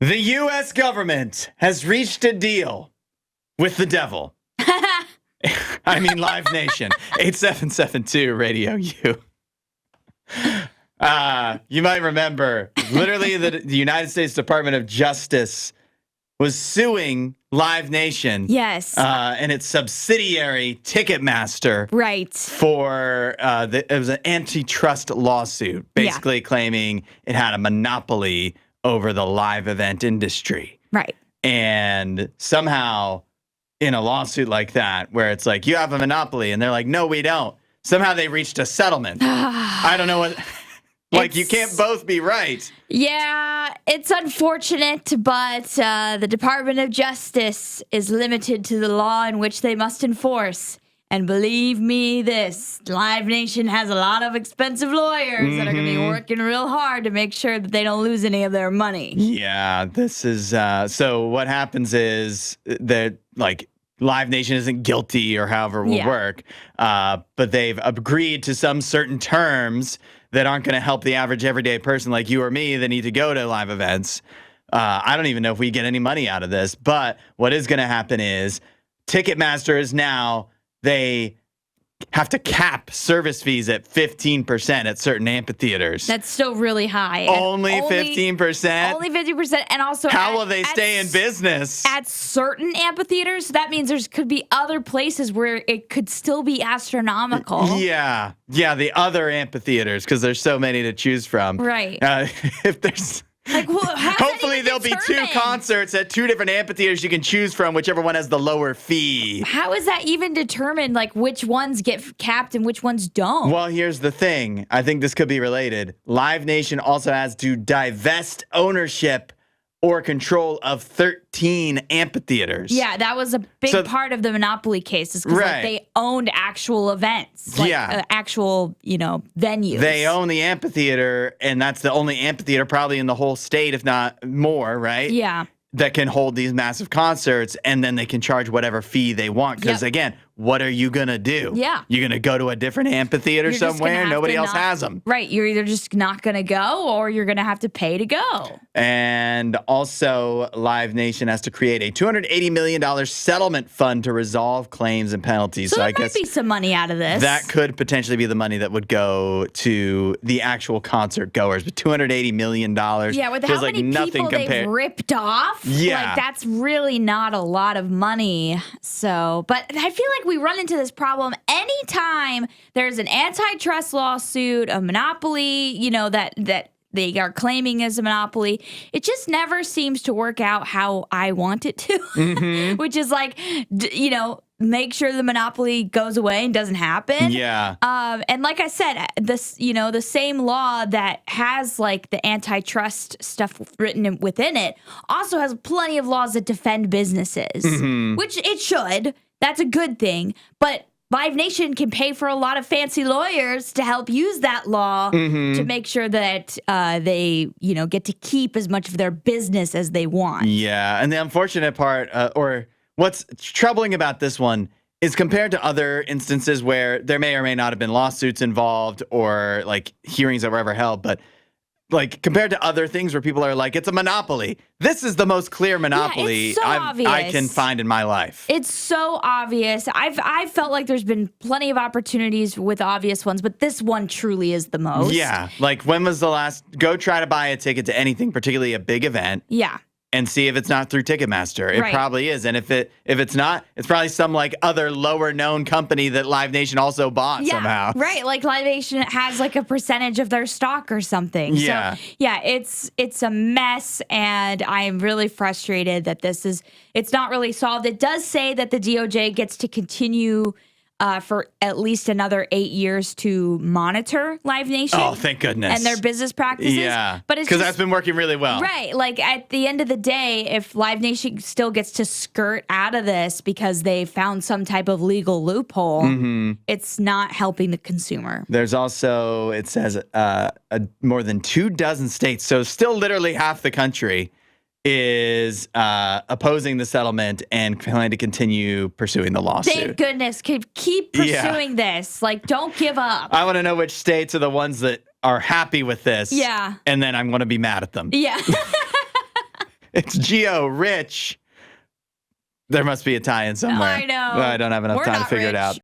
The U.S. government has reached a deal with the devil. I mean, Live Nation. 8772 Radio U. You might remember, literally, the United States Department of Justice was suing Live Nation. Yes. And its subsidiary, Ticketmaster. Right. For, it was an antitrust lawsuit, basically claiming it had a monopoly over the live event industry. Right. And somehow, in a lawsuit like that, where it's like, you have a monopoly, and they're like, no, we don't. Somehow they reached a settlement. I don't know what... Like, you can't both be right. Yeah, it's unfortunate, but the Department of Justice is limited to the law in which they must enforce. And believe me this, Live Nation has a lot of expensive lawyers that are going to be working real hard to make sure that they don't lose any of their money. Yeah, this is... so what happens is that, like... Live Nation isn't guilty or however it will work, but they've agreed to some certain terms that aren't going to help the average everyday person like you or me that need to go to live events. I don't even know if we get any money out of this, but what is going to happen is Ticketmaster is now, they have to cap service fees at 15% at certain amphitheaters. That's still really high. Only 15%? Only 50%. And also, how will they stay in business? At certain amphitheaters, that means there could be other places where it could still be astronomical. Yeah, the other amphitheaters, because there's so many to choose from. Right. If there's... Like, well, hopefully there'll be two concerts at two different amphitheaters you can choose from, whichever one has the lower fee. How is that even determined, like, which ones get capped and which ones don't? Well, here's the thing. I think this could be related. Live Nation also has to divest ownership or control of 13 amphitheaters. Yeah, that was a big part of the Monopoly case, is because like, they owned actual events, like actual, venues. They own the amphitheater, and that's the only amphitheater probably in the whole state, if not more, right? Yeah. That can hold these massive concerts, and then they can charge whatever fee they want. Because, again, what are you going to do? Yeah. You're going to go to a different amphitheater somewhere? Nobody else has them. Right. You're either just not going to go, or you're going to have to pay to go. And also, Live Nation has to create a $280 million settlement fund to resolve claims and penalties. So I there might be some money out of this. That could potentially be the money that would go to the actual concert goers. But $280 million with how many people they've ripped off. Yeah. Like, that's really not a lot of money. So, but I feel like we run into this problem anytime there's an antitrust lawsuit, a monopoly, that they are claiming as a monopoly. It just never seems to work out how I want it to, which is like, make sure the monopoly goes away and doesn't happen. Yeah. And like I said, this, the same law that has like the antitrust stuff written within it also has plenty of laws that defend businesses, which it should. That's a good thing. But Live Nation can pay for a lot of fancy lawyers to help use that law to make sure that they, get to keep as much of their business as they want. Yeah. And the unfortunate part, or what's troubling about this one, is compared to other instances where there may or may not have been lawsuits involved or like hearings that were ever held, but like compared to other things where people are like, it's a monopoly. This is the most clear monopoly I can find in my life. It's so obvious. I've felt like there's been plenty of opportunities with obvious ones, but this one truly is the most. Yeah. Like, when was the last? Go try to buy a ticket to anything, particularly a big event. Yeah. And see if it's not through Ticketmaster. It probably is. And if it's not, it's probably some like other lower known company that Live Nation also bought somehow. Right. Like Live Nation has like a percentage of their stock or something. Yeah. So yeah, it's a mess, and I'm really frustrated that it's not really solved. It does say that the DOJ gets to continue for at least another 8 years to monitor Live Nation. Oh, thank goodness. And their business practices. Yeah. But it's because that's been working really well. Right. Like, at the end of the day, if Live Nation still gets to skirt out of this because they found some type of legal loophole, it's not helping the consumer. There's also, it says, more than 24 states, so still literally half the country, is opposing the settlement and plan to continue pursuing the lawsuit. Thank goodness. Keep pursuing this. Like, don't give up. I want to know which states are the ones that are happy with this. Yeah. And then I'm going to be mad at them. Yeah. It's Geo Rich. There must be a tie-in somewhere. I know. I don't have enough We're time to not figure it rich. out.